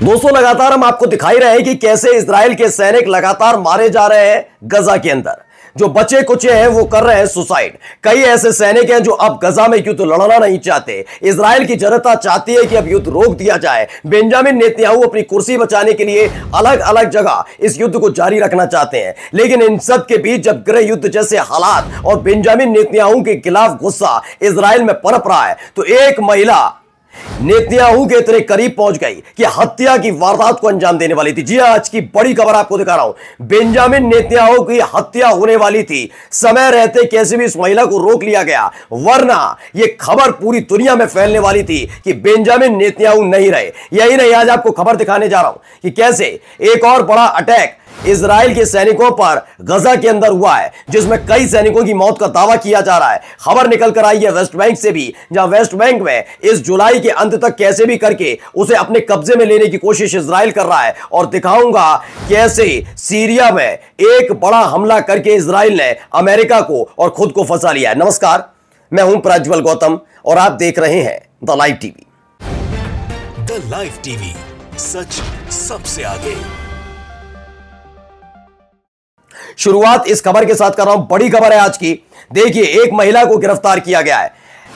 दोस्तों, लगातार हम आपको दिखाई रहे हैं कि कैसे इजराइल के सैनिक लगातार मारे जा रहे हैं गजा के अंदर। जो बचे कुचे हैं वो कर रहे हैं सुसाइड। कई ऐसे सैनिक हैं जो अब गजा में युद्ध लड़ना नहीं चाहते। इजराइल की जनता चाहती है कि अब युद्ध रोक दिया जाए। बेंजामिन नेतन्याहू अपनी कुर्सी बचाने के लिए अलग अलग जगह इस युद्ध को जारी रखना चाहते हैं, लेकिन इन सब के बीच जब गृह युद्ध जैसे हालात और बेंजामिन नेतन्याहू के खिलाफ गुस्सा इजराइल में पनप रहा है, तो एक महिला नेतन्याहू के इतने करीब पहुंच गई कि हत्या की वारदात को अंजाम देने वाली थी। जी हां, आज की बड़ी खबर आपको दिखा रहा हूं। बेंजामिन नेतन्याहू की हत्या होने वाली थी, समय रहते कैसे भी इस महिला को रोक लिया गया, वरना यह खबर पूरी दुनिया में फैलने वाली थी कि बेंजामिन नेतन्याहू नहीं रहे। यही नहीं, आज आपको खबर दिखाने जा रहा हूं कि कैसे एक और बड़ा अटैक इजराइल के सैनिकों पर गजा के अंदर हुआ है, जिसमें कई सैनिकों की मौत का दावा किया जा रहा है। खबर निकल कर आई है वेस्ट बैंक से भी, जहां वेस्ट बैंक में इस जुलाई के अंत तक कैसे भी करके उसे अपने कब्जे में लेने की कोशिश इजराइल कर रहा है। और दिखाऊंगा कैसे सीरिया में एक बड़ा हमला करके इजराइल ने अमेरिका को और खुद को फंसा लिया है। नमस्कार, मैं हूं प्रज्वल गौतम और आप देख रहे हैं the live TV. The live TV, सच सबसे आगे। शुरुआत इस खबर के साथ कर रहा हूं, बड़ी खबर है आज की। देखिए, एक महिला को गिरफ्तार किया गया है।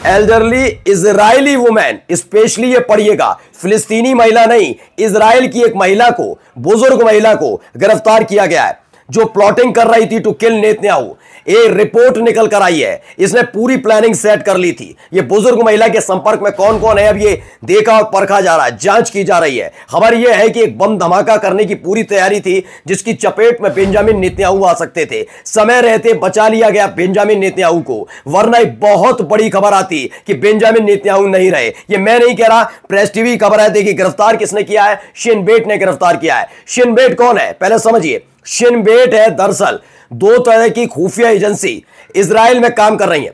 एल्डरली इजरायली वुमेन, स्पेशली ये पढ़िएगा, फिलिस्तीनी महिला नहीं, इजराइल की एक महिला को, बुजुर्ग महिला को गिरफ्तार किया गया है जो प्लॉटिंग कर रही थी टू किल नेतन्याहू। ये रिपोर्ट निकल कर आई है, इसने पूरी प्लानिंग सेट कर ली थी। ये बुजुर्ग महिला के संपर्क में कौन कौन है, अब ये देखा और परखा जा रहा है, जांच की जा रही है। खबर यह है कि एक बम धमाका करने की पूरी तैयारी थी, जिसकी चपेट में बेंजामिन नेतन्याहू आ सकते थे। समय रहते बचा लिया गया बेंजामिन नेतन्याहू को, वरना एक बहुत बड़ी खबर आती कि बेंजामिन नेतन्याहू नहीं रहे। ये मैं नहीं कह रहा, प्रेस टीवी खबर है। देखिए, गिरफ्तार किसने किया है? शिन बेट ने गिरफ्तार किया है। शिन बेट कौन है, पहले समझिए। शिन बेट है दरअसल दो तरह की खुफिया एजेंसी इजराइल में काम कर रही है।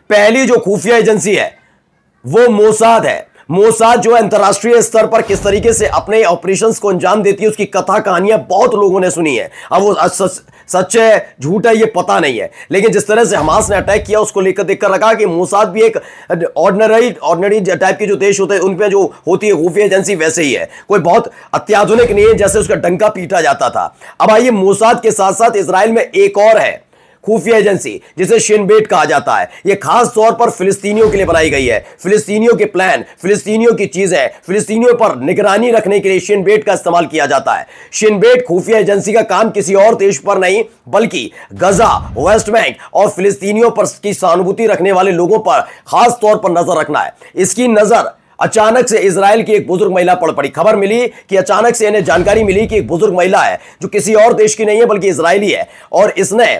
पहली जो खुफिया एजेंसी है वो मोसाद है। मोसाद जो है अंतरराष्ट्रीय स्तर पर किस तरीके से अपने ऑपरेशंस को अंजाम देती है, उसकी कथा कहानियां बहुत लोगों ने सुनी है। अब वो सच है झूठ है ये पता नहीं है, लेकिन जिस तरह से हमास ने अटैक किया उसको लेकर देखकर लगा कि मोसाद भी एक ऑर्डिनरी टाइप के जो देश होते हैं उनमें जो होती है खुफिया एजेंसी वैसे ही है, कोई बहुत अत्याधुनिक नहीं है जैसे उसका डंका पीटा जाता था। अब आइए, मोसाद के साथ साथ इजराइल में एक और है खुफिया एजेंसी जिसे शिन बेट कहा जाता है। यह खास तौर पर फिलिस्तीनियों के लिए बनाई गई है। फिलिस्तीनियों के प्लान, फिलिस्तीनियों की चीजें, फिलिस्तीनियों पर निगरानी रखने के लिए शिन बेट का इस्तेमाल किया जाता है। शिन बेट खुफिया एजेंसी का काम किसी और देश पर नहीं, बल्कि गजा, वेस्ट बैंक और फिलिस्तीनियों पर की सहानुभूति रखने वाले लोगों पर खास तौर पर नजर रखना है। इसकी नजर अचानक से इजराइल की एक बुजुर्ग महिला पर पड़ी। खबर मिली कि अचानक से इन्हें जानकारी मिली कि एक बुजुर्ग महिला है जो किसी और देश की नहीं है बल्कि इजरायली है, और इसने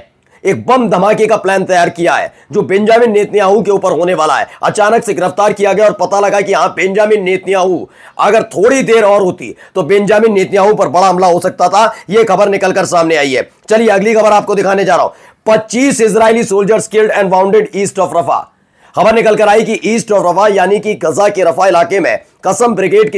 एक बम धमाके का प्लान तैयार किया है जो बेंजामिन नेतन्याहू के ऊपर होने वाला है। अचानक से गिरफ्तार किया गया और पता लगा कि हां, बेंजामिन नेतन्याहू, अगर थोड़ी देर और होती तो बेंजामिन नेतन्याहू पर बड़ा हमला हो सकता था। यह खबर निकलकर सामने आई है। चलिए अगली खबर आपको दिखाने जा रहा हूं। 25 Israeli soldiers killed and wounded east of Rafah. खबर निकल कर आई कि ईस्ट ऑफ रफा यानी कि गजा के रफा इलाके में कसम ब्रिगेड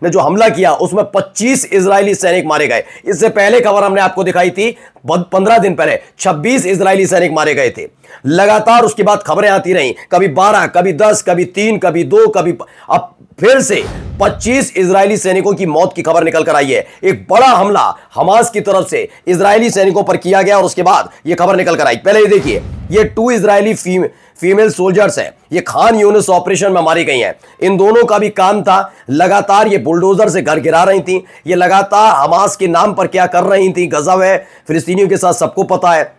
ने जो हमला किया उसमें 25 इजरायली सैनिक मारे गए। इससे पहले खबर हमने आपको दिखाई थी 15 दिन पहले 26 इजरायली सैनिक मारे गए थे। लगातार उसके बाद खबरें आती रहीं, कभी 12, कभी 10, कभी 3, कभी 2, कभी अब फिर से 25 इजरायली सैनिकों की मौत की खबर निकल कर आई है। एक बड़ा हमला हमास की तरफ से इजरायली सैनिकों पर किया गया और उसके बाद यह खबर निकल कर आई। पहले देखिए, ये 2 इजरायली फीमेल सोल्जर्स हैं, ये खान यूनिस ऑपरेशन में मारी गई हैं। इन दोनों का भी काम था, लगातार ये बुलडोजर से घर गिरा रही थी। ये लगातार हमास के नाम पर क्या कर रही थी गजा में फिलिस्तीनियों के साथ, सबको पता है।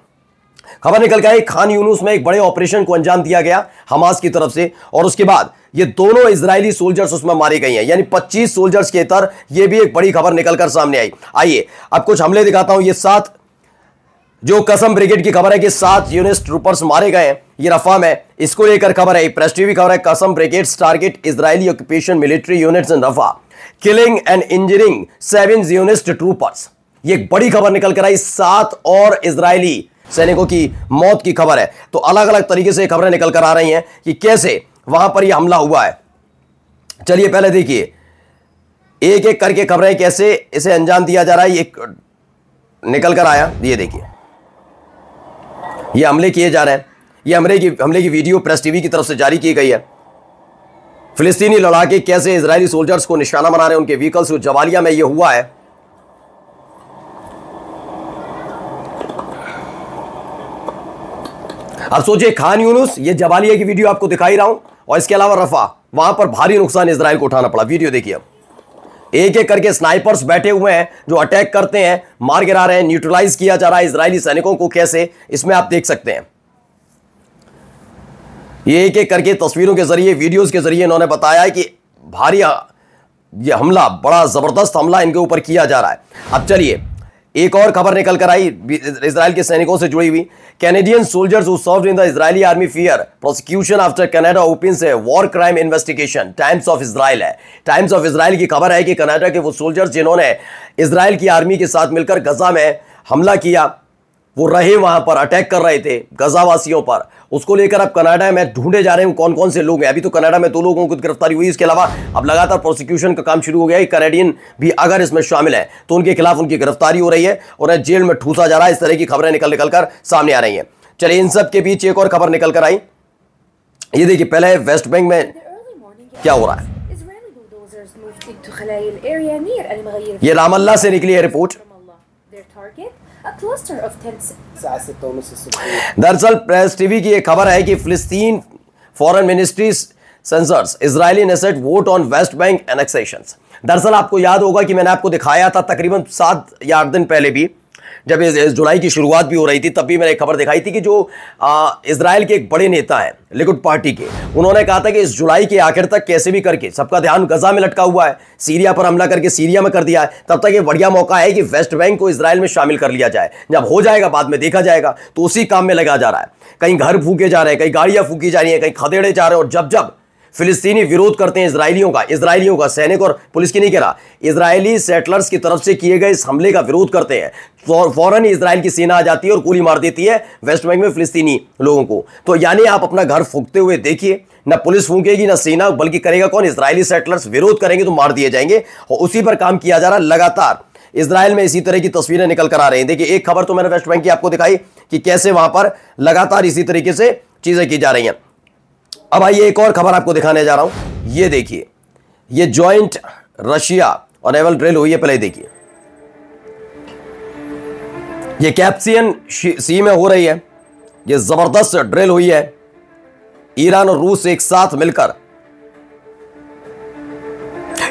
खबर निकल के आई खान यूनुस में एक बड़े ऑपरेशन को अंजाम दिया गया हमास की तरफ से, और उसके बाद ये दोनों इजरायली सोल्जर्स उसमें मारी गई हैं, यानी 25 सोल्जर्स के तर। ये भी एक बड़ी खबर निकलकर सामने आई। आइए अब कुछ हमले दिखाता हूं। ये 7 जो कसम ब्रिगेड की खबर है कि 7 यूनिस ट्रूपर्स मारे गए हैं ये रफा में। इसको लेकर खबर है, प्रेस टीवी खबर है, Qassam brigade target Israeli occupation military units in Rafah, killing and injuring 7 Zionist troopers. ये एक बड़ी खबर निकल कर आई। 7 और इजरायली सैनिकों की मौत की खबर है। तो अलग अलग तरीके से खबरें निकल कर आ रही हैं कि कैसे वहां पर यह हमला हुआ है। चलिए पहले देखिए, एक एक करके खबरें कैसे इसे अंजाम दिया जा रहा है। ये निकल कर आया, ये देखिए, ये हमले किए जा रहे हैं। ये हमले की वीडियो प्रेस टीवी की तरफ से जारी की गई है। फिलिस्तीनी लड़ाके कैसे इजरायली सोल्जर्स को निशाना बना रहे हैं, उनके व्हीकल्स। जबालिया में यह हुआ है। अब सोचिए, खान यूनुस, ये जबालिया की वीडियो आपको दिखाई रहा हूं, और इसके अलावा रफा, वहां पर भारी नुकसान इजराइल को उठाना पड़ा। वीडियो देखिए। अब एक एक करके स्नाइपर्स बैठे हुए हैं जो अटैक करते हैं, मार गिरा रहे हैं, न्यूट्रलाइज किया जा रहा है इजरायली सैनिकों को कैसे, इसमें आप देख सकते हैं। ये एक एक करके तस्वीरों के जरिए, वीडियोस के जरिए इन्होंने बताया है कि भारी ये हमला, बड़ा जबरदस्त हमला इनके ऊपर किया जा रहा है। अब चलिए, एक और खबर निकल कर आई इजराइल के सैनिकों से जुड़ी हुई। Canadian soldiers who served in the Israeli army fear prosecution after Canada opens a war crime investigation. Times of Israel है। टाइम्स ऑफ इजराइल की खबर है कि कनाडा के वो सोल्जर्स जिन्होंने इजराइल की आर्मी के साथ मिलकर गजा में हमला किया, वो रहे वहां पर, अटैक कर रहे थे गजावासियों पर, उसको लेकर अब कनाडा में ढूंढे जा रहे हैं कौन कौन से लोग हैं। अभी तो कनाडा में 2 लोगों की गिरफ्तारी हुई, इसके अलावा अब लगातार प्रोसिक्यूशन का काम शुरू हो गया है। कैनेडियन भी अगर इसमें शामिल है तो उनके खिलाफ उनकी गिरफ्तारी हो रही है और जेल में ठूसा जा रहा है। इस तरह की खबरें निकल कर सामने आ रही हैं। चलिए, इन सब के बीच एक और खबर निकल कर आई। ये देखिए, पहले वेस्ट बैंक में क्या हो रहा है। ये रामल्ला से निकली है रिपोर्ट। दरअसल प्रेस टीवी की एक खबर है कि फिलिस्तीन foreign ministry censures Israeli Knesset vote on West Bank annexations. दरअसल आपको याद होगा कि मैंने आपको दिखाया था तकरीबन 7 या 8 दिन पहले भी, जब इस जुलाई की शुरुआत भी हो रही थी, तब भी मैंने एक खबर दिखाई थी कि जो इजराइल के एक बड़े नेता हैं लिकुड पार्टी के, उन्होंने कहा था कि इस जुलाई के आखिर तक कैसे भी करके, सबका ध्यान गजा में लटका हुआ है, सीरिया पर हमला करके सीरिया में कर दिया है, तब तक ये बढ़िया मौका है कि वेस्ट बैंक को इजराइल में शामिल कर लिया जाए। जब हो जाएगा बाद में देखा जाएगा। तो उसी काम में लगा जा रहा है। कहीं घर फूके जा रहे हैं, कहीं गाड़ियां फूकी जा रही हैं, कहीं खदेड़े जा रहे हैं। और जब जब फिलिस्तीनी विरोध करते हैं इजरायलियों का सैनिक और पुलिस की नहीं कह रहा, इजरायली सेटलर्स की तरफ से किए गए इस हमले का विरोध करते हैं, फौरन इजराइल की सेना आ जाती है और गोली मार देती है वेस्ट बैंक में फिलिस्तीनी लोगों को। तो यानी आप अपना घर फूकते हुए देखिए, ना पुलिस फूकेगी ना सेना, बल्कि करेगा कौन, इजरायली सेटलर्स। विरोध करेंगे तो मार दिए जाएंगे, और उसी पर काम किया जा रहा है लगातार। इजराइल में इसी तरह की तस्वीरें निकल कर आ रही हैं। देखिए, एक खबर तो मैंने वेस्ट बैंक की आपको दिखाई कि कैसे वहां पर लगातार इसी तरीके से चीजें की जा रही हैं। अब आइए एक और खबर आपको दिखाने जा रहा हूं। ये देखिए, ये जॉइंट रशिया और नेवल ड्रिल हुई है। पहले देखिए, ये कैस्पियन सी में हो रही है। ये जबरदस्त ड्रिल हुई है ईरान और रूस एक साथ मिलकर।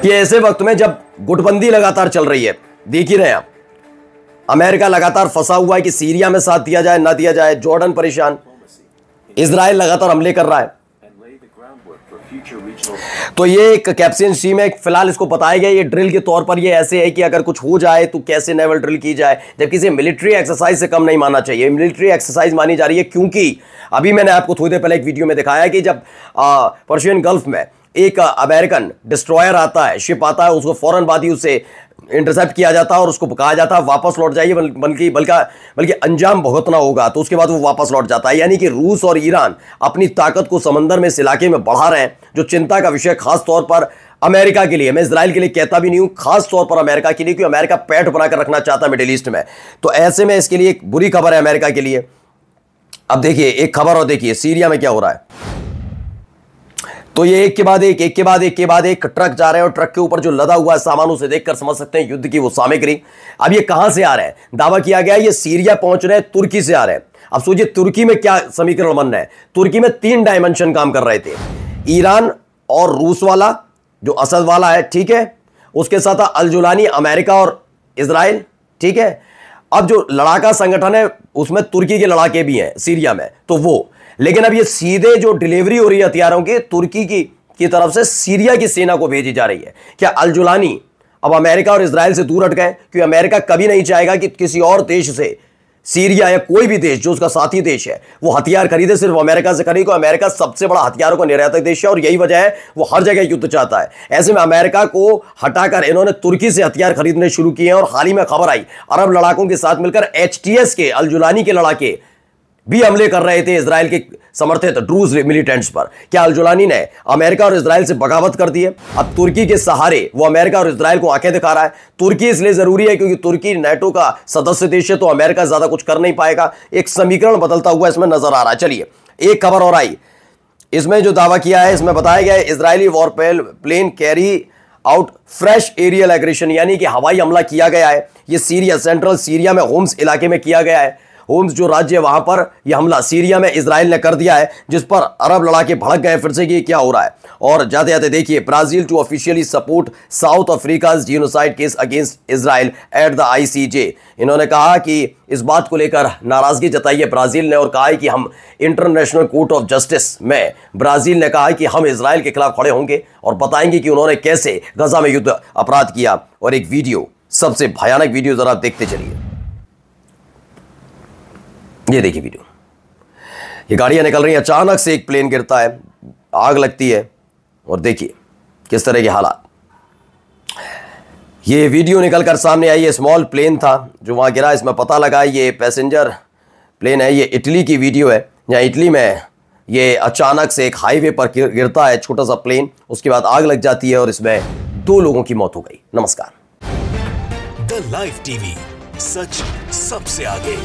ये ऐसे वक्त में जब गुटबंदी लगातार चल रही है, देख ही रहे हैं आप, अमेरिका लगातार फंसा हुआ है कि सीरिया में साथ दिया जाए ना दिया जाए, जॉर्डन परेशान, इजराइल लगातार हमले कर रहा है। तो ये एक कैस्पियन सी में फिलहाल इसको बताया गया, ये ड्रिल के तौर पर ये ऐसे है कि अगर कुछ हो जाए तो कैसे नेवल ड्रिल की जाए, जबकि इसे मिलिट्री एक्सरसाइज से कम नहीं मानना चाहिए। मिलिट्री एक्सरसाइज मानी जा रही है क्योंकि अभी मैंने आपको थोड़ी देर पहले एक वीडियो में दिखाया कि जब पर्शियन गल्फ में एक अमेरिकन डिस्ट्रॉयर आता है, शिप आता है, उसको फौरन बाद ही उससे इंटरसेप्ट किया जाता है और उसको कहा जाता है वापस लौट जाइए, बल्कि अंजाम भुगतना होगा, तो उसके बाद वो वापस लौट जाता है। यानी कि रूस और ईरान अपनी ताकत को समंदर में इस इलाके में बढ़ा रहे हैं, जो चिंता का विषय खास तौर पर अमेरिका के लिए, मैं इजराइल के लिए कहता भी नहीं हूं, खास तौर पर अमेरिका के लिए, क्योंकि अमेरिका पैठ बनाकर रखना चाहता है मिडिल ईस्ट में। तो ऐसे में इसके लिए एक बुरी खबर है अमेरिका के लिए। अब देखिए एक खबर और देखिए सीरिया में क्या हो रहा है। तो ये एक के बाद एक ट्रक जा रहे हैं और ट्रक के ऊपर जो लदा हुआ है सामान, उसे देखकर समझ सकते हैं युद्ध की वो सामग्री। अब ये कहां से आ रहे हैं? दावा किया गया ये सीरिया पहुंच रहे हैं, तुर्की से आ रहे हैं। अब सोचिए तुर्की में क्या समीकरण बन रहा है। तुर्की में 3 डायमेंशन काम कर रहे थे, ईरान और रूस वाला जो असद वाला है, ठीक है, उसके साथ अल जुलानी अमेरिका और इजराइल, ठीक है। अब जो लड़ाका संगठन है उसमें तुर्की के लड़ाके भी हैं सीरिया में, तो वो, लेकिन अब ये सीधे जो डिलीवरी हो रही है हथियारों की तुर्की की तरफ से सीरिया की सेना को भेजी जा रही है। क्या अल जुलानी अब अमेरिका और इजराइल से दूर हट गए? क्योंकि अमेरिका कभी नहीं चाहेगा कि किसी और देश से, सीरिया या कोई भी देश जो उसका साथी देश है, वो हथियार खरीदे, सिर्फ अमेरिका से खरीदे। अमेरिका सबसे बड़ा हथियारों का निर्यातक देश है और यही वजह है वो हर जगह युद्ध चाहता है। ऐसे में अमेरिका को हटाकर इन्होंने तुर्की से हथियार खरीदने शुरू किए हैं। और हाल ही में खबर आई अरब लड़ाकों के साथ मिलकर HTS के अल जुलानी के लड़ाके भी हमले कर रहे थे इजराइल के समर्थित ड्रूज मिलिटेंट्स पर। क्या अल जुलानी ने अमेरिका और इजराइल से बगावत कर दी है? अब तुर्की के सहारे वो अमेरिका और इजराइल को आंखें दिखा रहा है। तुर्की इसलिए जरूरी है क्योंकि तुर्की नाटो का सदस्य देश है, तो अमेरिका ज्यादा कुछ कर नहीं पाएगा। एक समीकरण बदलता हुआ इसमें नजर आ रहा है। चलिए एक खबर और आई, इसमें जो दावा किया है, इसमें बताया गया है Israeli war plane carry out fresh aerial aggression, यानी कि हवाई हमला किया गया है। ये सीरिया, सेंट्रल सीरिया में होम्स इलाके में किया गया है। होम्स जो राज्य है वहां पर यह हमला सीरिया में इजराइल ने कर दिया है, जिस पर अरब लड़ाके भड़क गए फिर से कि क्या हो रहा है। और जाते जाते देखिए, Brazil to officially support South Africa's genocide case against Israel at the ICJ। इन्होंने कहा कि इस बात को लेकर नाराजगी जताई है ब्राजील ने और कहा है कि हम इंटरनेशनल कोर्ट ऑफ जस्टिस में, ब्राजील ने कहा है कि हम इजराइल के खिलाफ खड़े होंगे और बताएंगे कि उन्होंने कैसे गजा में युद्ध अपराध किया। और एक वीडियो, सबसे भयानक वीडियो जरा देखते चलिए। ये देखिए वीडियो, ये गाड़ियां निकल रही हैं, अचानक से एक प्लेन गिरता है, आग लगती है और देखिए किस तरह के हालात। ये वीडियो निकलकर सामने आई है, स्मॉल प्लेन था जो वहां गिरा। इसमें पता लगा ये पैसेंजर प्लेन है। ये इटली की वीडियो है, जहां इटली में ये अचानक से एक हाईवे पर गिरता है छोटा सा प्लेन, उसके बाद आग लग जाती है और इसमें 2 लोगों की मौत हो गई। नमस्कार। द लाइव टीवी, सच सबसे आगे।